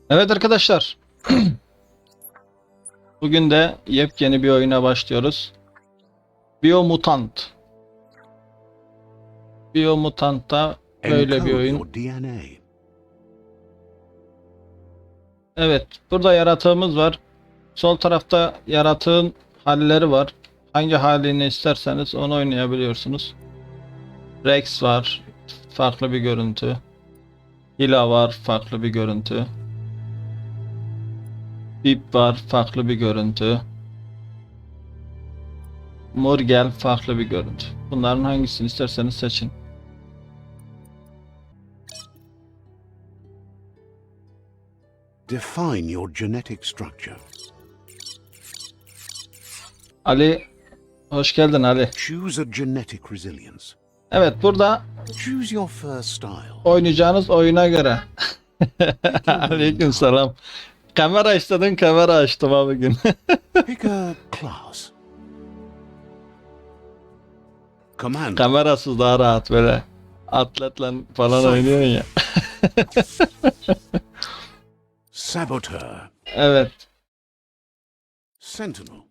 Evet arkadaşlar. Bugün de yepyeni bir oyuna başlıyoruz. Biomutant. Biomutant'ta böyle bir oyun. Evet, burada yaratığımız var. Sol tarafta yaratığın halleri var. Hangi halini isterseniz onu oynayabiliyorsunuz. Rex var, farklı bir görüntü. Hila var, farklı bir görüntü. Bip var, farklı bir görüntü. Murgel, farklı bir görüntü. Bunların hangisini isterseniz seçin. Define your genetic structure. Ali, hoş geldin Ali. Choose a genetic resilience. Evet, burada Choose your first style. oynayacağınız oyuna göre. Aleykümselam. Kamera istedin, kamera açtım abi bugün. Pick a class. Command. Kamerasız daha rahat böyle. Atletle falan oynuyorsun ya. Saboteur. Evet. Sentinel.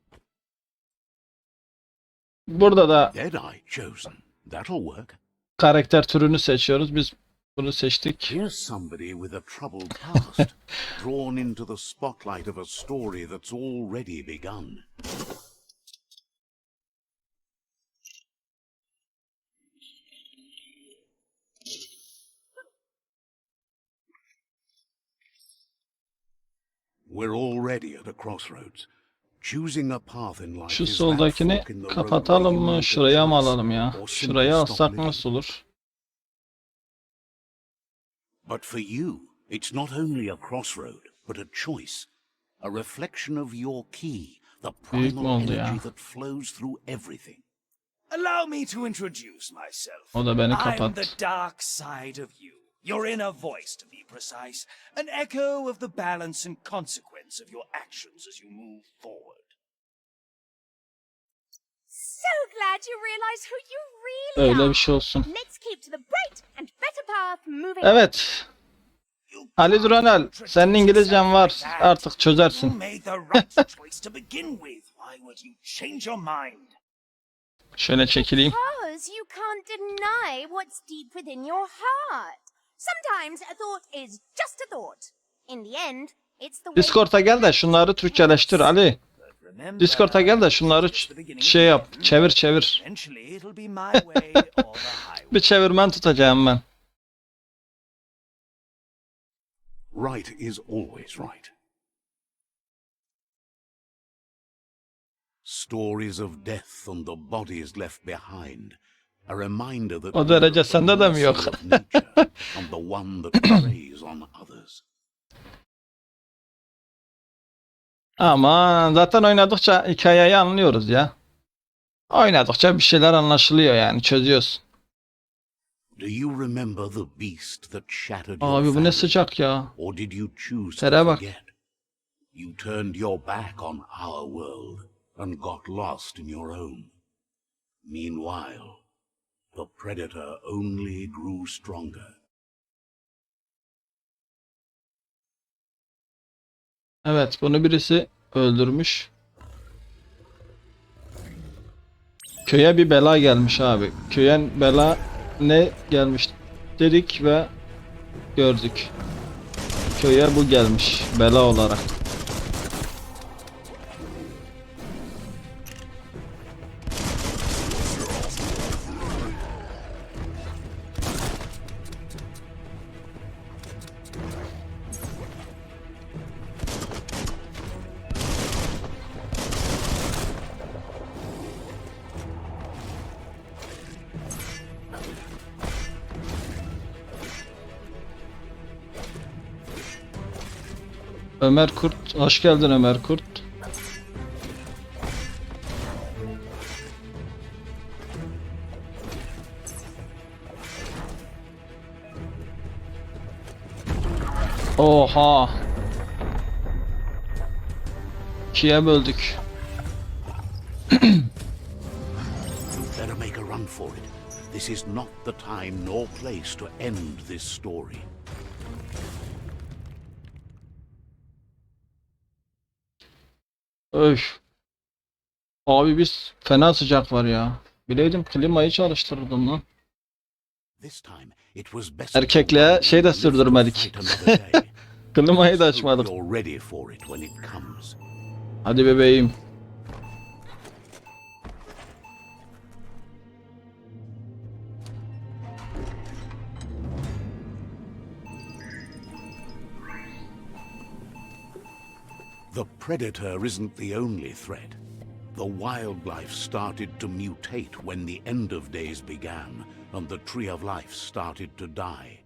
Burada da Deadeye chosen. That'll work. karakter türünü seçiyoruz. Biz bunu seçtik. Here's somebody with a troubled past, drawn into the spotlight of a story that's already begun. We're already at a crossroads. Choosing a path in life Şu is that soldakini fork in the road kapatalım where you mı? make a Şuraya mı choice alalım ya? or simply Şuraya stop alsak living. nasıl olur? But for you, it's not only a crossroad, but a choice. A reflection of your key, the Büyük mü primal oldu ya? energy that flows through everything. Allow me to introduce myself. O da beni I'm kapat. the dark side of you. Your inner voice, to be precise. An echo of the balance and consequence of your actions as you move forward. So glad you realize who you really Öyle are. bir şey olsun. Let's keep to the bright and better path moving. Evet. Ali Duranel, senin İngilizcen var. Artık You çözersin. made the right choice to begin with. Why would you change your mind? Şöyle çekileyim. Because you can't deny what's deep within your heart. Sometimes a thought is just a thought. In the end, it's the way Discord'a gel de şunları Türkçeleştir Ali. Remember, Discord'a gel de şunları it's the beginning şey yap. again. Çevir çevir. Eventually it'll be my way or the highway. Bir çevirmen tutacağım ben. Right is always right. Stories of death and the bodies left behind. A reminder that O derece we are the sende de mi mercy yok? of nature and the one that preys on others. Ama zaten oynadıkça hikayeyi anlıyoruz ya. Oynadıkça bir şeyler anlaşılıyor yani, çözüyoruz. Do you remember the beast that shattered your Abi bu ne family? sıcak ya. Or did you choose Tere to bak. forget? You turned your back on our world and got lost in your own. Meanwhile, the predator only grew stronger. Evet, bunu birisi öldürmüş. Köye bir bela gelmiş abi. Köye bela ne gelmiş dedik ve gördük. Köye bu gelmiş bela olarak. Ömer Kurt, hoş geldin Ömer Kurt. Oha. İkiye böldük. You better make a run for it. This is not the time nor place to end this story. Öf. Abi biz fena sıcak var ya. Bileydim klimayı çalıştırırdım lan. This time it was best to Erkekliğe run şey de than live to sürdürmedik. fight another day. Klimayı da Let's hope açmadık. you're ready for it when it comes. Hadi bebeğim. The predator isn't the only threat. The wildlife started to mutate when the end of days began, and the tree of life started to die.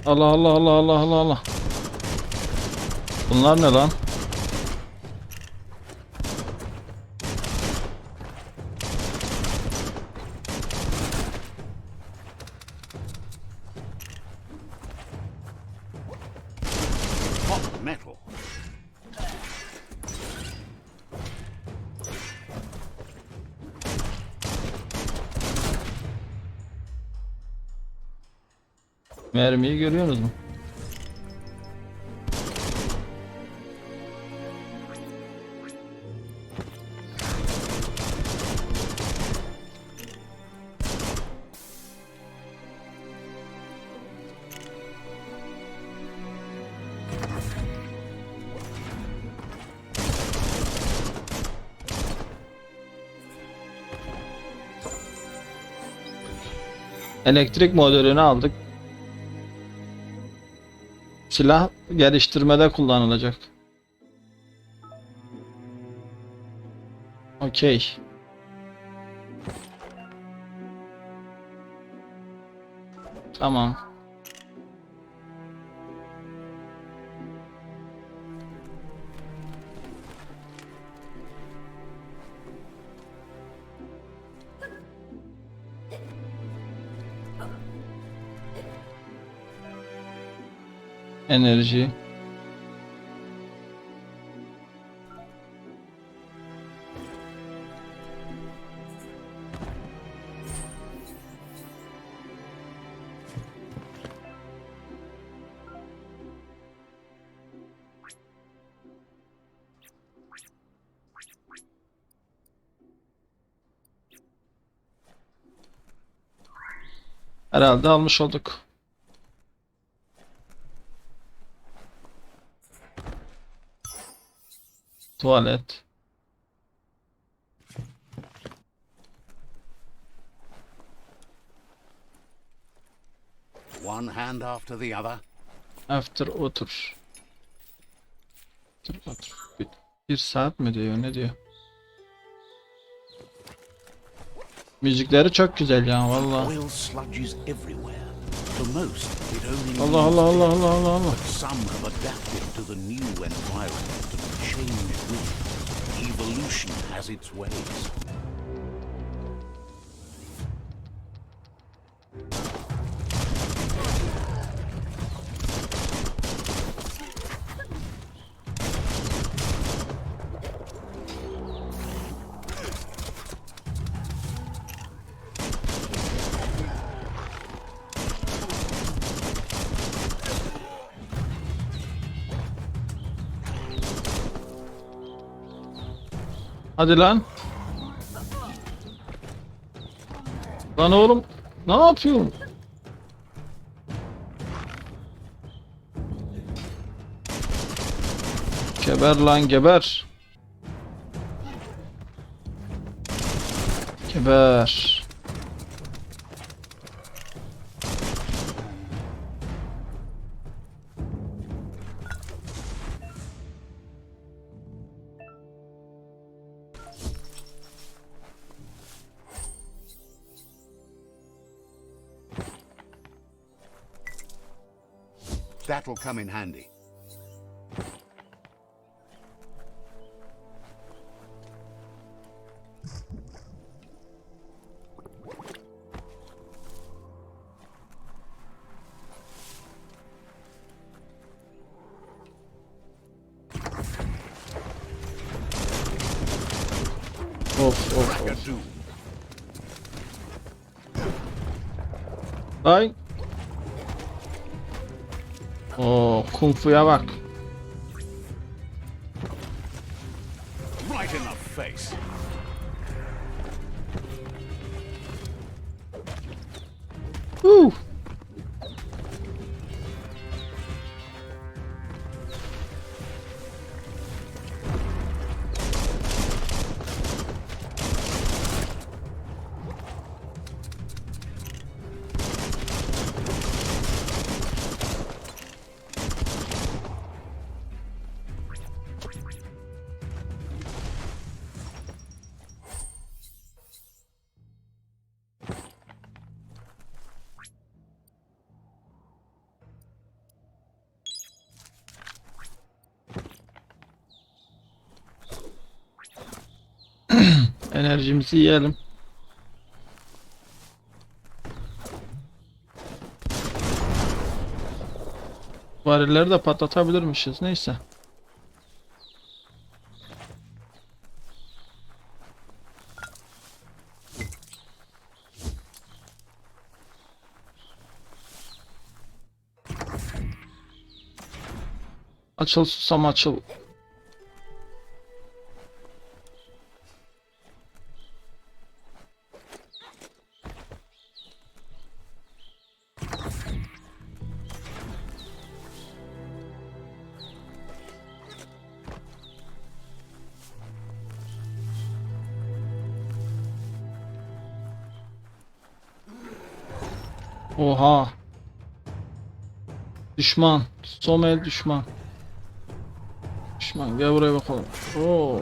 Allah Allah Allah Allah Allah Allah. Bunlar ne lan? Hot metal. Mermiyi görüyorsunuz mu? Elektrik modülünü aldık. Silah geliştirmede kullanılacak. Okey. Tamam. Enerji. Herhalde almış olduk. Tuvalet. One hand after the other. After otur. Otur otur. Bir saat mi diyor, ne diyor? Müzikleri çok güzel ya vallahi. Oil sludges everywhere. For most, it only Allah Allah Allah Allah Allah Allah. but some have adapted to the new environment and changed with it. Evolution has its ways. Hadi lan. Lan oğlum, ne yapıyorsun? Geber lan geber. Geber. That'll come in handy. Ay. Oo, kung fu'ya bak. Right in the face. Huu. Enerjimizi yiyelim. Varilleri de patlatabilirmişiz. Neyse. Açıl susam açıl. Oha. Düşman. Somel düşman. Düşman gel buraya bakalım. Oo.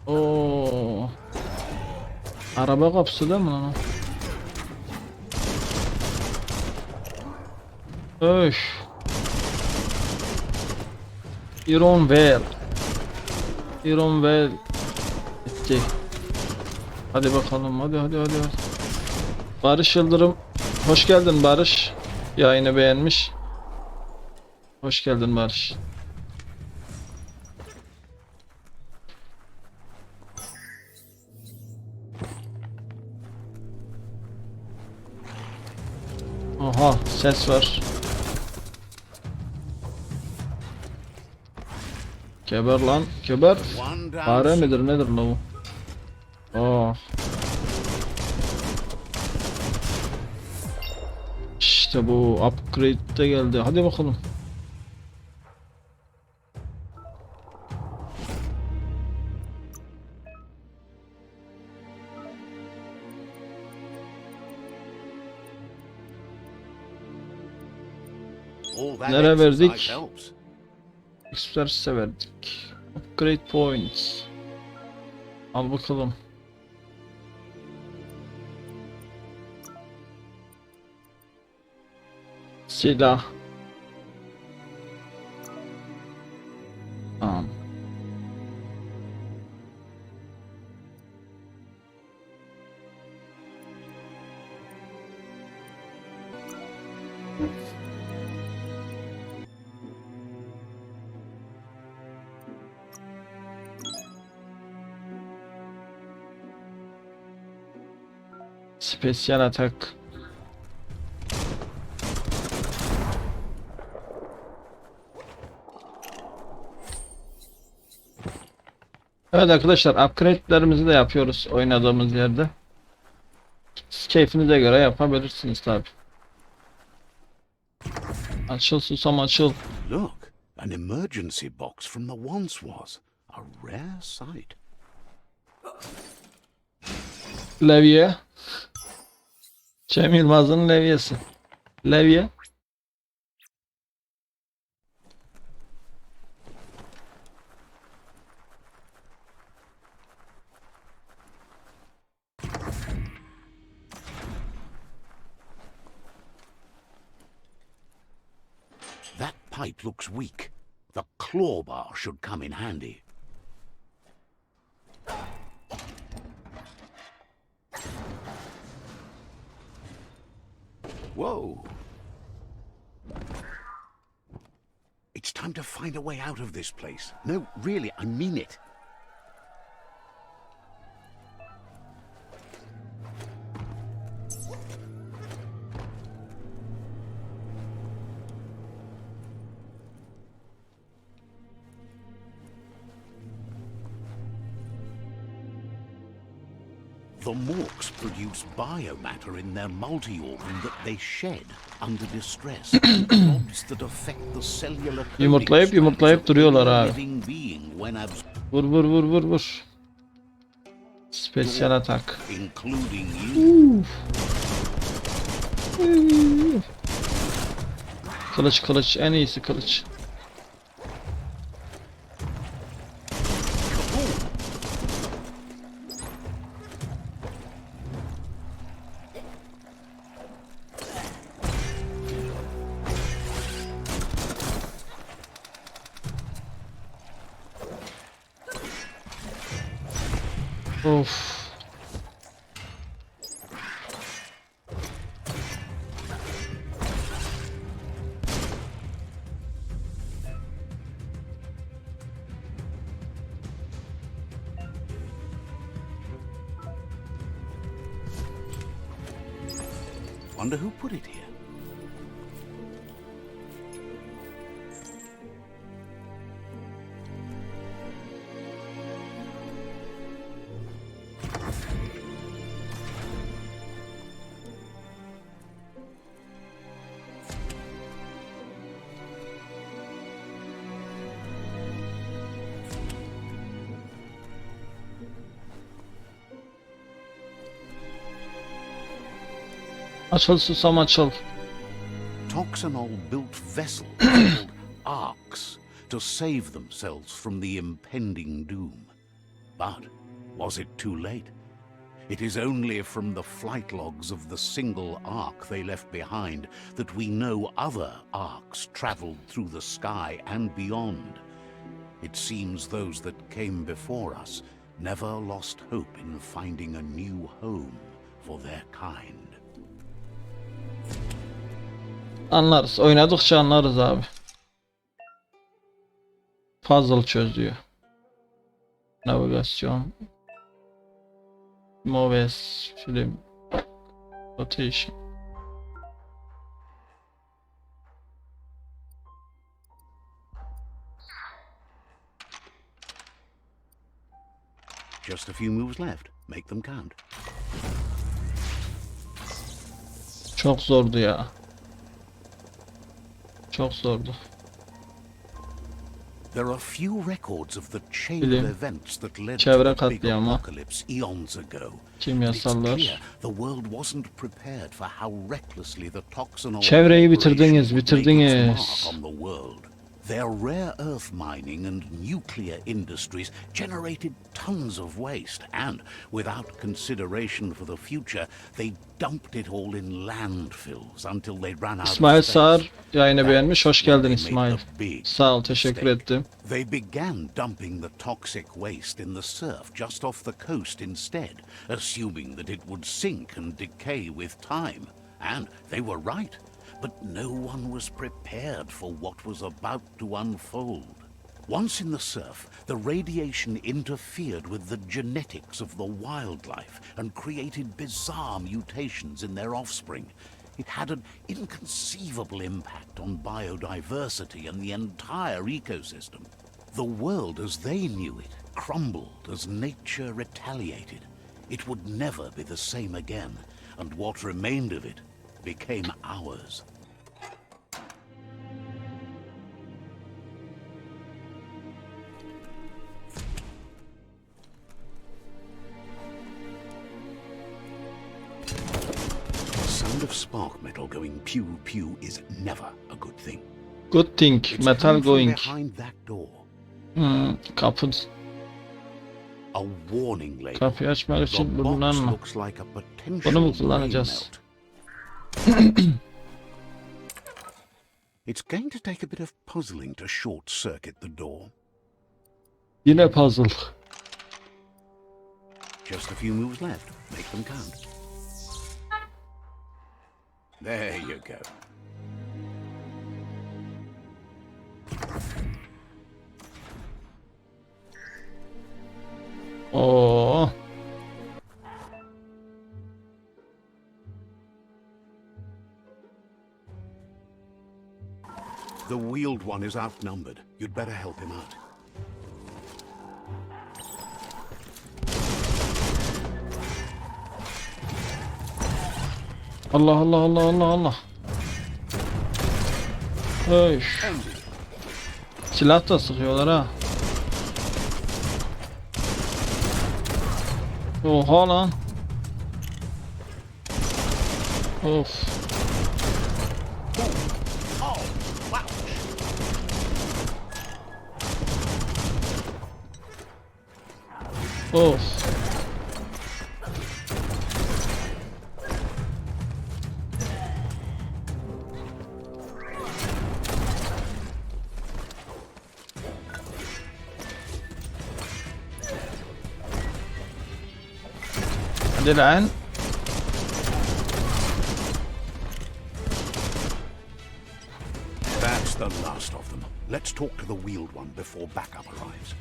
Oo. Araba kapısı değil mi lan o? Öş. Iron Well. Iron Well. Bitti. Hadi bakalım hadi. Barış Yıldırım. Hoş geldin Barış. Yayını beğenmiş. Hoş geldin Barış. Oha ses var. Geber lan geber. Fare midir nedir lan bu? Oh. İşte bu upgrade de geldi. Hadi bakalım. All that Nereye exercise verdik? helps. Express'e verdik. Upgrade points. Al bakalım. Silah. Tamam. Spesyal atak. Evet arkadaşlar, upgrade'lerimizi de yapıyoruz oynadığımız yerde. Siz keyfinize göre yapabilirsiniz tabi. Açıl susam açıl. Look, an emergency box from the once was. A rare sight. Levye. Cem Yılmaz'ın levyesi. Levye. That pipe looks weak. The claw bar should come in handy. Whoa. It's time to find a way out of this place. No, really, I mean it. The morks produce biomatter in their multi-organ that they shed under distress. Blobs that affect the cellular Yumurtlayıp duruyorlar abi. living being when Vur. Spesyal atak. including you. Kılıç en iyisi kılıç. Of. Wonder who put it here. Açıl susam açıl. Toxanol built vessels called arks to save themselves from the impending doom. But was it too late? It is only from the flight logs of the single ark they left behind that we know other arks traveled through the sky and beyond. It seems those that came before us never lost hope in finding a new home for their kind. Anlarız. Oynadıkça anlarız abi. Puzzle çözüyor. Navigasyon. Moves. Film. Rotation. Just a few moves left. Make them count. Çok zordu ya. Çok zordu. There are few records of the chain Bilim, of events that led çevre to the big katliamı, apocalypse eons ago. But it's kimyasallar. clear the world wasn't prepared for how recklessly the toxanol Çevreyi operation would make its bitirdiniz. mark on the world. Their rare earth mining and nuclear industries generated tons of waste, and without consideration for the future, they dumped it all in landfills until they ran out İsmail of space. Sağır yayını beğenmiş. Hoş geldin They İsmail. made the big Sağ ol, teşekkür mistake. ettim. They began dumping the toxic waste in the surf just off the coast instead, assuming that it would sink and decay with time. And they were right. But no one was prepared for what was about to unfold. Once in the surf, the radiation interfered with the genetics of the wildlife and created bizarre mutations in their offspring. It had an inconceivable impact on biodiversity and the entire ecosystem. The world as they knew it crumbled as nature retaliated. It would never be the same again, and what remained of it became ours. The sound of spark metal going pew pew is never a good thing. Good thing. It's Metal coming from going. behind that door. Kapı, A warning label. kapıyı açmak The için box bulunan mı? looks like a Bunu potential mu brain kullanacağız? melt. It's going to take a bit of puzzling to short circuit the door. Yine puzzle. Just a few moves left. Make them count. There you go. Oo. The wheeled one is outnumbered. You'd better help him out. Allah Allah Allah Allah Allah. Öş. Silah da sıkıyorlar ha. Oha lan. Of. Of. Hadi lan. That's the last of them. Let's talk to the wheeled one before backup arrives.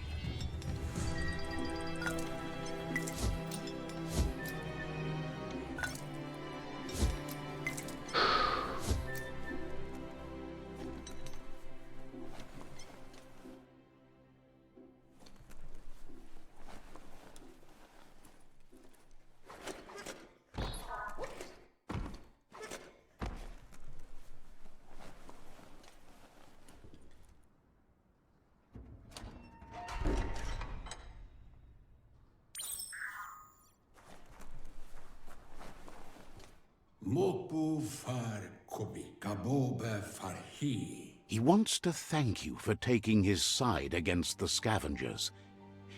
Mopu far kobi kaboba farhi. He wants to thank you for taking his side against the scavengers.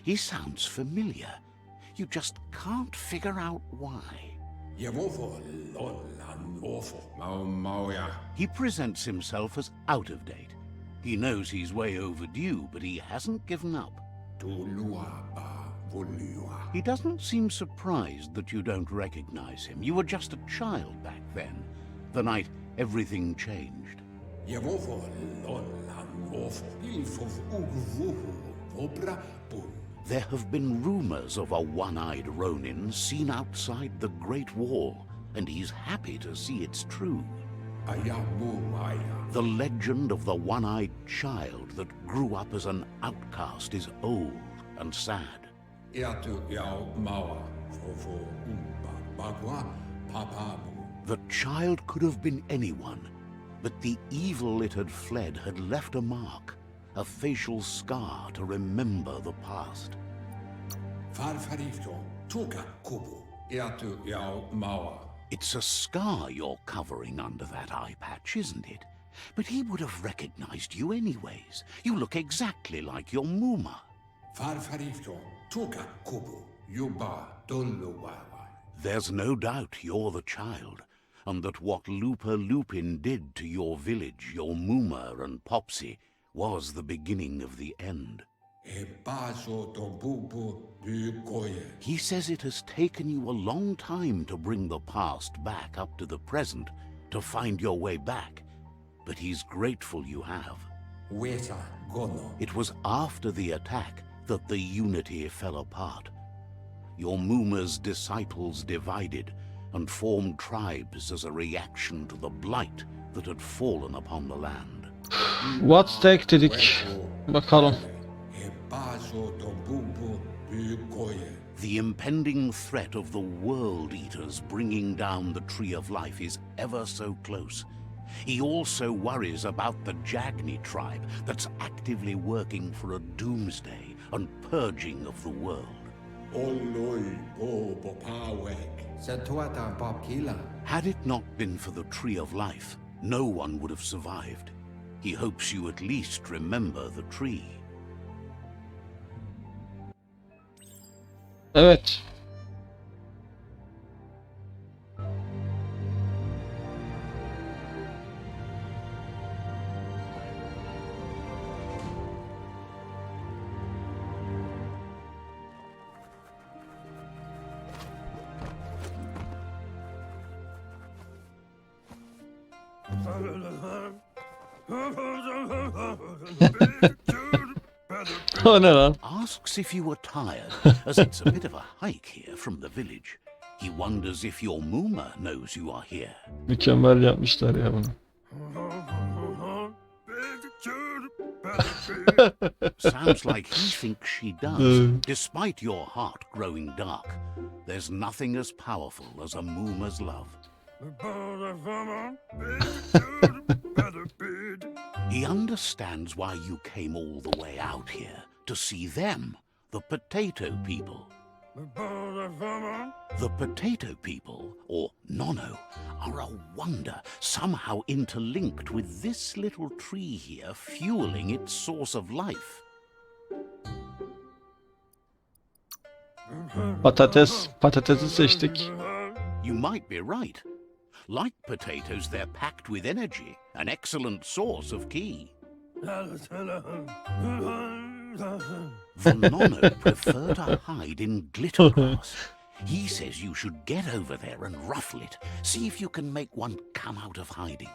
He sounds familiar. You just can't figure out why. Yavovo lolan ofo mauya. He presents himself as out of date. He knows he's way overdue, but he hasn't given up. Tulua ba volua. He doesn't seem surprised that you don't recognize him. You were just a child back then, the night everything changed. Yavovo lolan ofo ilfov uguvuhu obra bun. There have been rumors of a one-eyed Ronin seen outside the Great Wall, and he's happy to see it's true. Ayamu maya. The legend of the one-eyed child that grew up as an outcast is old and sad. Iatu yao mawa fofo umba bagwa papabu. The child could have been anyone, but the evil it had fled had left a mark, a facial scar to remember the past. Farfarifto tuka kubu. Iatu yao mawa. It's a scar you're covering under that eye patch, isn't it? But he would have recognized you anyways. You look exactly like your Muma. Farfarifto tuka kubu. Yuba doluwawa. There's no doubt you're the child, and that what Lupa Lupin did to your village, your Muma and Popsy, was the beginning of the end. Ebaso tombubu bukoye. He says it has taken you a long time to bring the past back up to the present, to find your way back, but he's grateful you have. Weta gono. It was after the attack that the unity fell apart. Your Muma's disciples divided and formed tribes as a reaction to the blight that had fallen upon the land. What's take dedik. Bakalım. Ebaso tombubu bukoye. The impending threat of the World Eaters bringing down the Tree of Life is ever so close. He also worries about the Jagni tribe that's actively working for a doomsday and purging of the world. Oloi bobo pawek. Satuata Bob Kila. Had it not been for the Tree of Life, no one would have survived. He hopes you at least remember the tree. Evet. O ne lan? Asks if you were tired, as it's a bit of a hike here from the village. He wonders if your Muma knows you are here. Mükemmel yapmışlar ya bunu. Sounds like he thinks she does. Despite your heart growing dark, there's nothing as powerful as a Muma's love. He understands why you came all the way out here, to see them, the potato people. The potato people, or Nono, are a wonder, somehow interlinked with this little tree here, fueling its source of life. Patatesi seçtik. You might be right. Like potatoes, they're packed with energy, an excellent source of ki. The Nono prefer to hide in glitter grass. He says you should get over there and ruffle it. See if you can make one come out of hiding.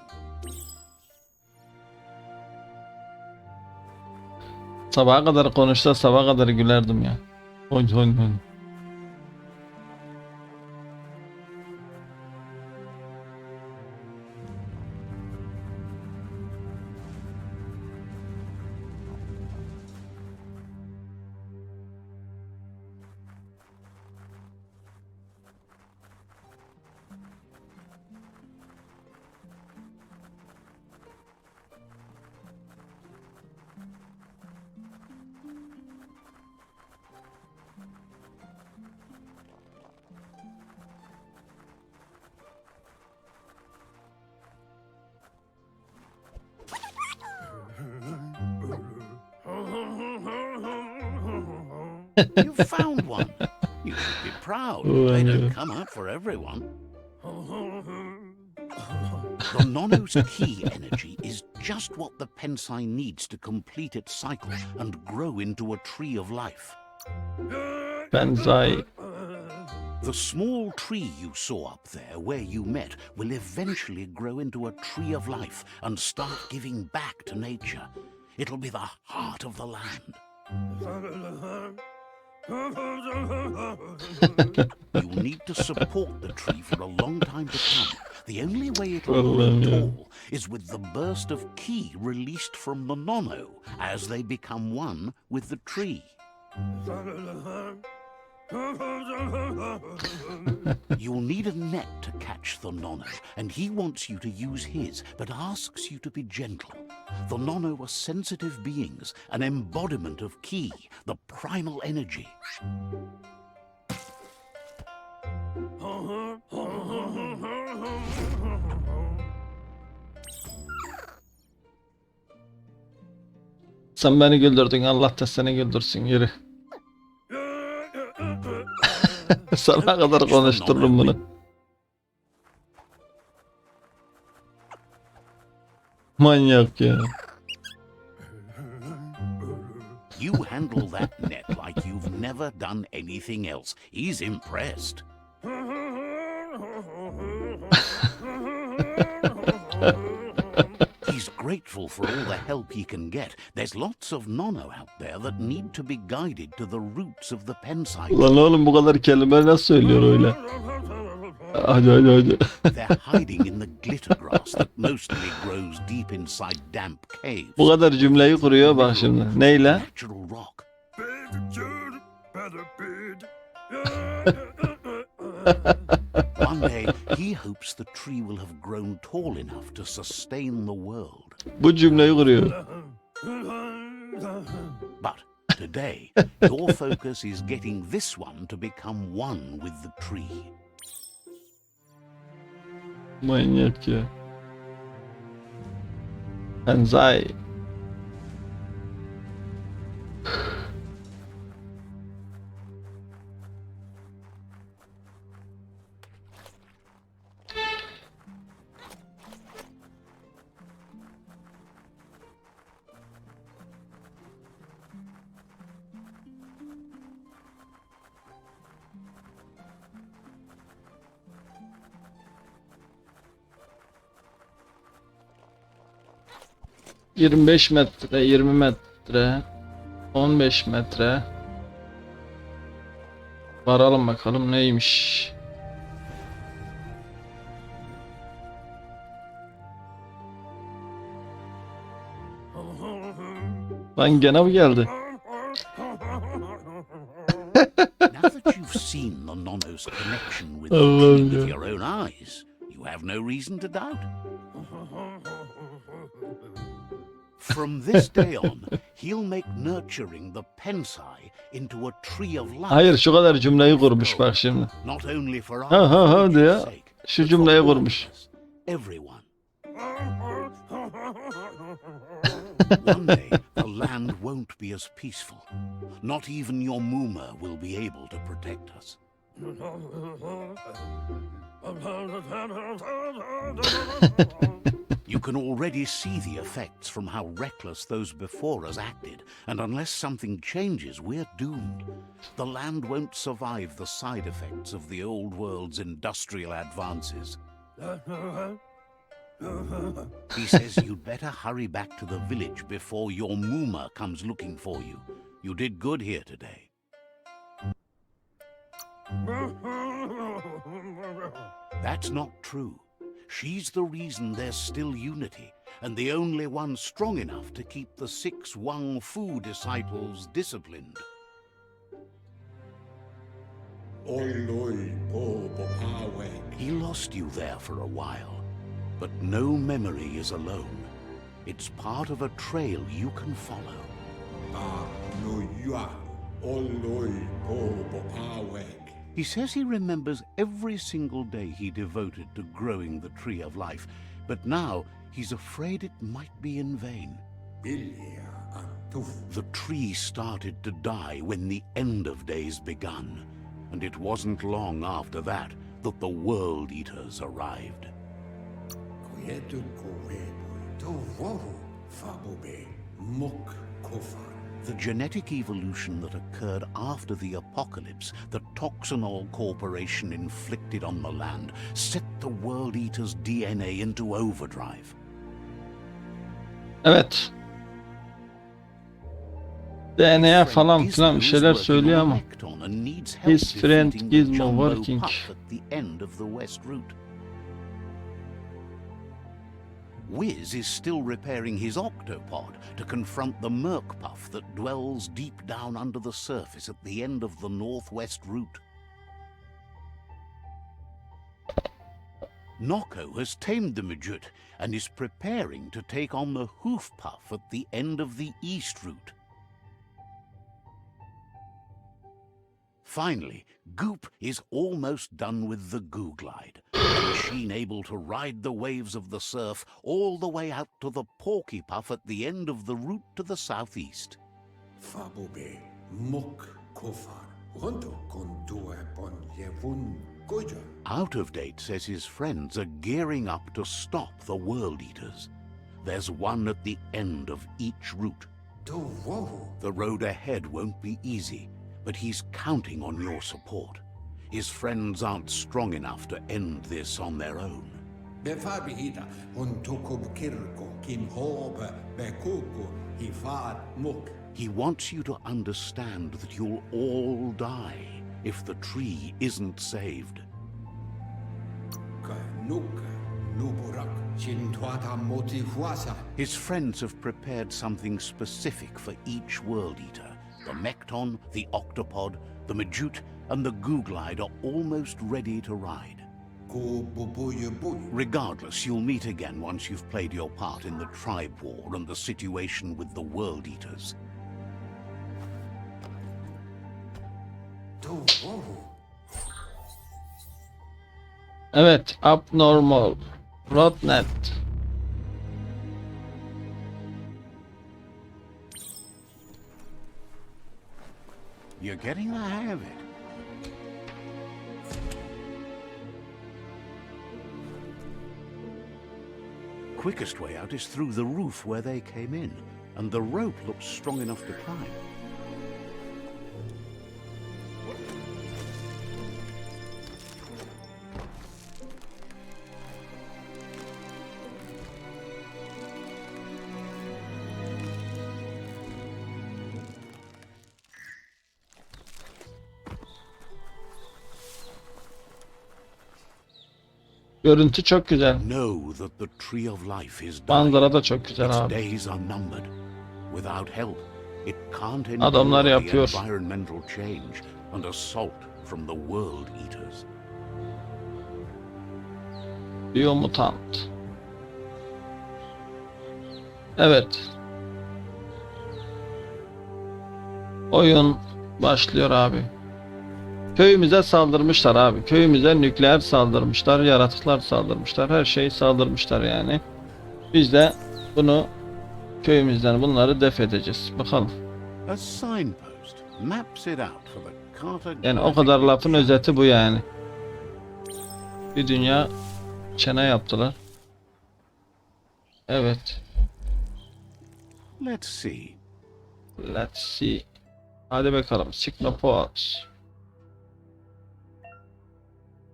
Sabaha kadar konuşsa sabaha kadar gülerdim ya. Oy. You found one. You should be proud. They don't come out for everyone. The Nono's ki energy is just what the Pensai needs to complete its cycle and grow into a tree of life. Pensai. The small tree you saw up there where you met will eventually grow into a tree of life and start giving back to nature. It'll be the heart of the land. You'll need to support the tree for a long time to come. The only way it'll grow tall is with the burst of ki released from the Nono as they become one with the tree. You'll need a net to catch the Nono, and he wants you to use his, but asks you to be gentle. The Nono are sensitive beings, an embodiment of ki, the primal energy. Sen beni güldürdün, Allah da seni güldürsün, yürü. Sana kadar konuştururum bunu. Manyak ya. You handle that net like you've never done anything else. He's impressed. He's grateful for all the help he can get. There's lots of Nono out there that need to be guided to the roots of the Pensai. Lan oğlum bu kadar kelime nasıl söylüyor öyle? Hadi. They're hiding in the glitter grass that mostly grows deep inside damp caves. Bu kadar cümleyi kuruyor bak şimdi. Neyle? Natural rock. One day, he hopes the tree will have grown tall enough to sustain the world. Bu cümleyi kuruyor. But today, your focus is getting this one to become one with the tree. Manyak ya. Pensai. ...25 metre, 20 metre, 15 metre. Varalım bakalım neymiş. Lan gene mi geldi? Now that you've seen the Nono's connection with the tree with your own eyes, You have no reason to doubt. From this day on, he'll make nurturing the pensai into a tree of life. Hayır, şu kadar cümleyi kurmuş bak şimdi. Not only for Ha ha ha our diye sake, şu but for cümleyi all kurmuş. of us, everyone. One day, the land won't be as peaceful. Not even your Muma will be able to protect us. You can already see the effects from how reckless those before us acted, and unless something changes, we're doomed. The land won't survive the side effects of the old world's industrial advances. He says you'd better hurry back to the village before your Muma comes looking for you. You did good here today. That's not true. She's the reason there's still unity, and the only one strong enough to keep the 6 Wang Fu disciples disciplined. Oiloi po bopaweg. He lost you there for a while, but no memory is alone. It's part of a trail you can follow. Ba no yua. Oiloi po bopaweg. He says he remembers every single day he devoted to growing the tree of life, but now he's afraid it might be in vain. Bilia antuf. The tree started to die when the end of days begun, and it wasn't long after that that the World Eaters arrived. Kuyetu kowebu. To wohu. Fabobe. Muk kofan. The genetic evolution that occurred after the apocalypse that Toxanol Corporation inflicted on the land set the World Eater's DNA into overdrive. Evet. DNA falan filan bir şeyler söylüyor ama. His friend Gizmo working. At the end of the West Route. Wiz is still repairing his octopod to confront the Merkpuff that dwells deep down under the surface at the end of the Northwest Route. Noko has tamed the Midget and is preparing to take on the Hoofpuff at the end of the East Route. Finally, Goop is almost done with the Goo Glide, a machine able to ride the waves of the surf all the way out to the Porky Puff at the end of the route to the southeast. Fabobe. Muk kofan. Rondo kontue pon yevun goja. Out of Date says his friends are gearing up to stop the World Eaters. There's one at the end of each route. To wohu. The road ahead won't be easy, but he's counting on your support. His friends aren't strong enough to end this on their own. Befabihida. Untukub kirko. Kim hobe. Bekuku. Hifad muk. He wants you to understand that you'll all die if the tree isn't saved. Nuka. Nuburak. Chintuata motihuasa. His friends have prepared something specific for each World Eater. The Mekton, the Octopod, the Majute, and the Goo Glide are almost ready to ride. Regardless, you'll meet again once you've played your part in the tribe war and the situation with the World Eaters. Evet, abnormal. Rodnet. You're getting the hang of it. Quickest way out is through the roof where they came in, and the rope looks strong enough to climb. Görüntü çok güzel. Know that the tree of life is dying. Manzara da çok güzel Its abi. days are numbered. Without help, it can't Adamlar endure the yapıyor. environmental change and assault from the World Eaters. Biomutant. Evet. Oyun başlıyor abi. Köyümüze saldırmışlar abi. Köyümüze nükleer saldırmışlar, yaratıklar saldırmışlar, her şeyi saldırmışlar yani. Biz de bunu köyümüzden bunları def edeceğiz. Bakalım. A signpost maps it out for the Yani o kadar lafın özeti bu yani. Bir dünya çene yaptılar. Evet. Let's see. Let's see. Hadi bakalım. Signopause.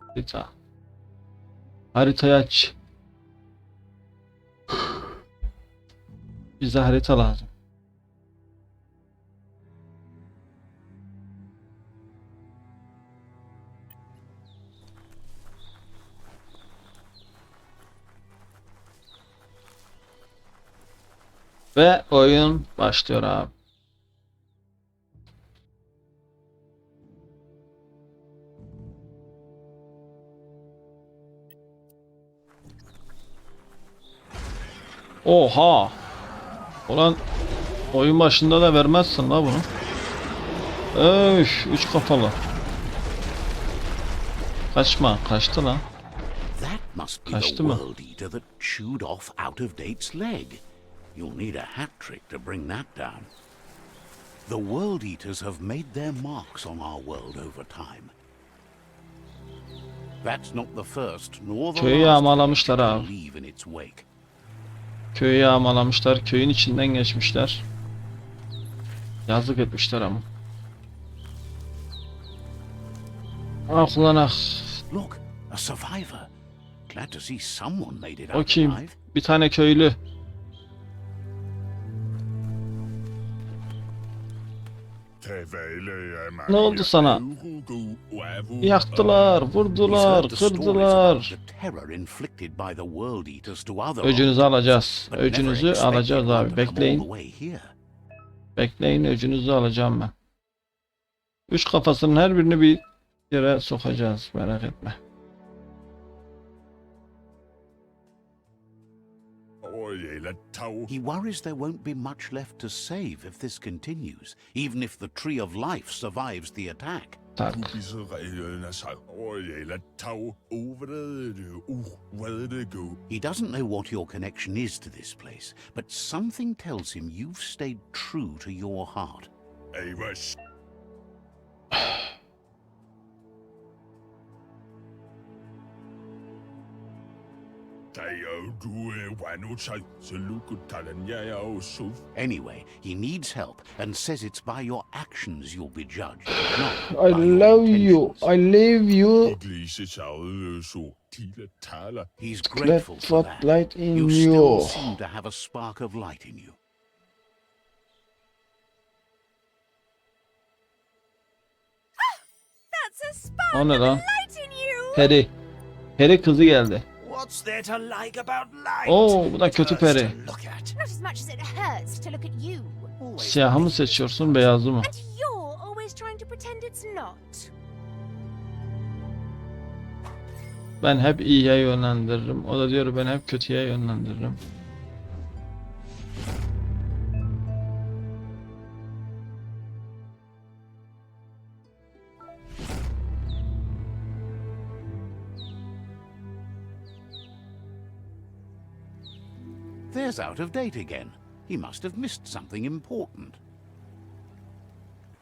Harita. Haritayı aç. Bize harita lazım. Ve oyun başlıyor abi. Oha! Ulan oyun başında da vermezsin la bunu. Öf, 3 kafalı. Kaçma, kaçtı lan. That must be the Kaçtı mı? world eater that chewed off out of date's leg. You'll need a hat trick to bring that down. The world eaters have made their marks on our world over time. That's not the first nor the Köyü last yağmalamışlar creature to abi. leave in its wake. Köyü yağmalamışlar, köyün içinden geçmişler. Yazık etmişler ama. Ah ulan ah. Look, a survivor. Glad to see someone made it O out kim? alive. Bir tane köylü. Ne oldu sana? Yaktılar, vurdular, We've heard the stories kırdılar. about the terror inflicted by the world eaters to other Öcünüzü world alacağız. but never Öcünüzü expected alacağız one abi. to come all Bekleyin. the way here. Bekleyin, öcünüzü alacağım ben. Üç kafasının her birini bir yere sokacağız. Merak etme. He worries there won't be much left to save if this continues, even if the Tree of Life survives the attack. Tak. He doesn't know what your connection is to this place, but something tells him you've stayed true to your heart. Anyway, he needs help and says it's by your actions you'll be judged, not I by your love you. intentions. I love you. He's grateful Let for what that. light in You still you. seem to have a spark of light in you. That's a spark O ne of lan? light in you! Peri. Peri kızı geldi. What's there to like about light? Oo, bu da kötü Hurts peri. to look at. Not as much as it hurts to look at you. Always Siyahı mı seçiyorsun, beyazı mı? And you're always trying to pretend it's not. Ben hep iyiye yönlendiririm. O da diyor ben hep kötüye yönlendiririm. There's out of date again. He must have missed something important.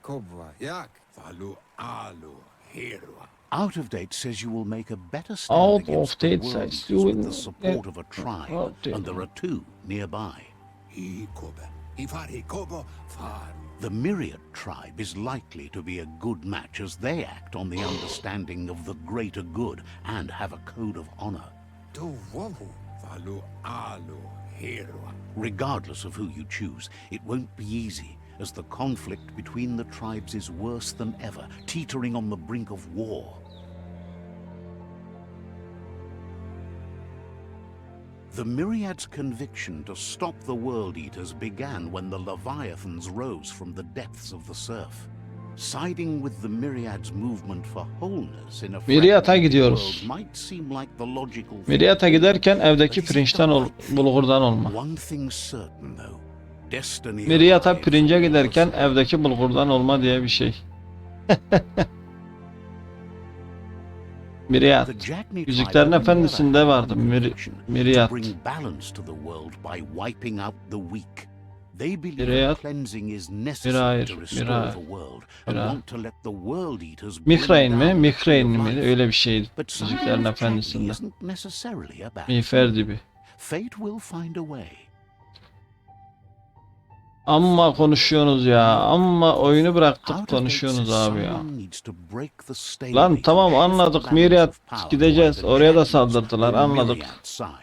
Kobra yak valu alu herwa. Out of date says you will make a better Out stand against of the date world says eaters you with will- the support of a tribe, Out and there are two nearby. I kobe. I fari kobo far. The Myriad tribe is likely to be a good match as they act on the understanding of the greater good and have a code of honor. Tu wavu valu alu herwa. Regardless of who you choose, it won't be easy, as the conflict between the tribes is worse than ever, teetering on the brink of war. The Myriad's conviction to stop the World Eaters began when the Leviathans rose from the depths of the surf. Siding with the Myriad's movement for wholeness in a Miryat'a fragmented gidiyoruz. world might seem like the logical thing. Miryat'a giderken evdeki pirinçten bulgurdan olma. One thing's certain though. Destiny Miryat'a arrives pirince all the giderken same. evdeki bulgurdan olma diye bir şey. Miryat. The Jagni Yüzüklerin tribe Efendisi'nde vardı. Miryat. to bring balance to the world by wiping out the weak. They believe Miryat. cleansing is necessary to restore Miray. the world and Miray. want to let the world eaters bring Mihrain mi? down the Mihrain tree of mi? life. Öyle bir şeydi. But siding Yüzüklerin with Jagni Efendisi'nde. isn't necessarily a bad Miğfer thing. gibi. Fate will find a way. Amma konuşuyorsunuz ya. Amma oyunu bıraktık Out of date, konuşuyorsunuz abi ya. someone needs to break the stalemate Lan and tamam shift the anladık. balance Miryat of power gideceğiz. toward the Oraya da Jagnis saldırdılar. on Anladık. Myriad's side.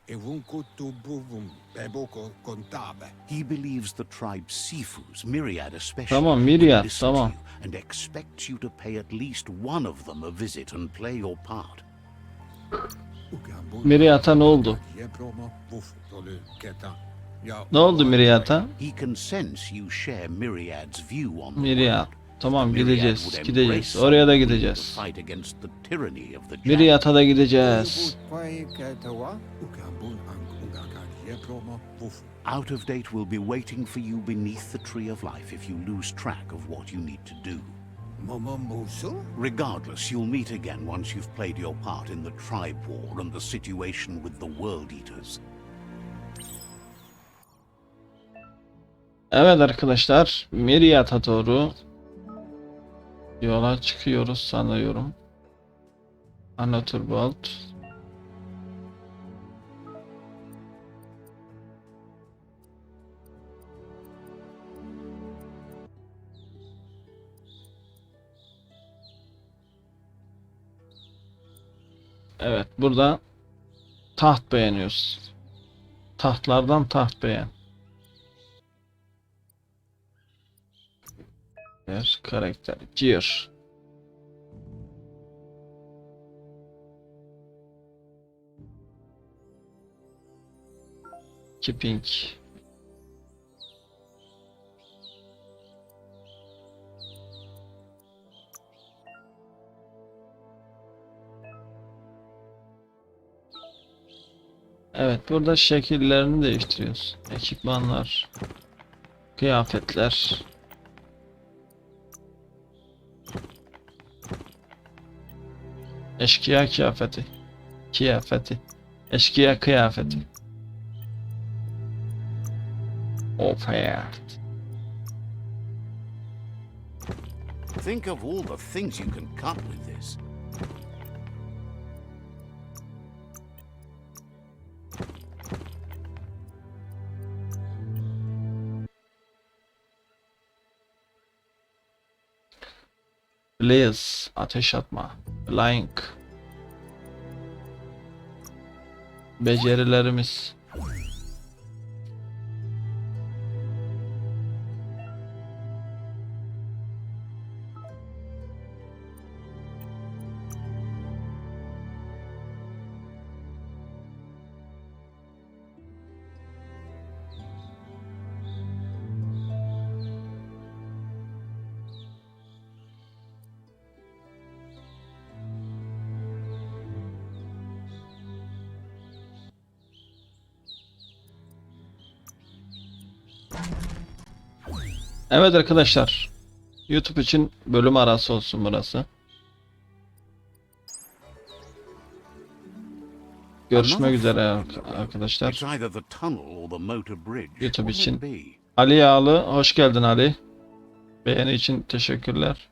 Evuncutu buvum beboko contabe. He believes the tribe Sifus, Myriad especially, Tamam, will Myriad, listen tamam. to you and expects you to pay at least one of them a visit and play your part. Miryat'a ne oldu? Ne oldu Miryat'a? He can sense you share Myriad's view on the Miryat. world. Tamam Myriad gideceğiz. would Gideceğiz. embrace Oraya da someone gideceğiz. to fight against the tyranny of the Jagni. Miryat'a da gideceğiz. Out of date will be waiting for you beneath the tree of life if you lose track of what you need to do. Regardless, you'll meet again once you've played your part in the tribe war and the situation with the world eaters. Evet arkadaşlar. Miryat'a doğru yola çıkıyoruz sanıyorum. Another Bolt. Evet, burada taht beğeniyoruz. Tahtlardan taht beğen. Bir karakter. Gear. Keeping. Evet, burada şekillerini değiştiriyoruz. Ekipmanlar, kıyafetler. Eşkıya kıyafeti. Eşkıya kıyafeti. Offert. Think of all the things you can cut with this. Blaze, ateş atma. Flying. Becerilerimiz. Evet arkadaşlar. YouTube için bölüm arası olsun burası. Görüşmek üzere arkadaşlar. It's either the tunnel or the motor bridge. YouTube What will için. it be? Ali Yağlı, hoş geldin Ali. Beğeni için teşekkürler.